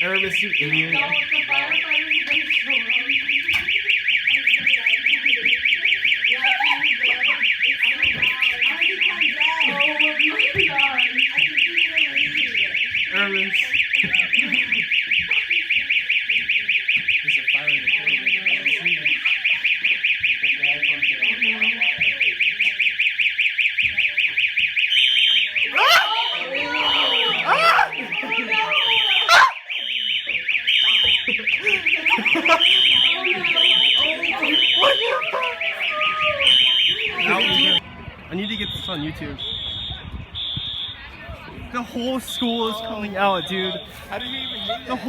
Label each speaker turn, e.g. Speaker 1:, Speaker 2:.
Speaker 1: Aramis, you idiot. Aramis. There's a fire in the corner. I need to get this on YouTube. The whole school is coming out, dude. How do you even get it?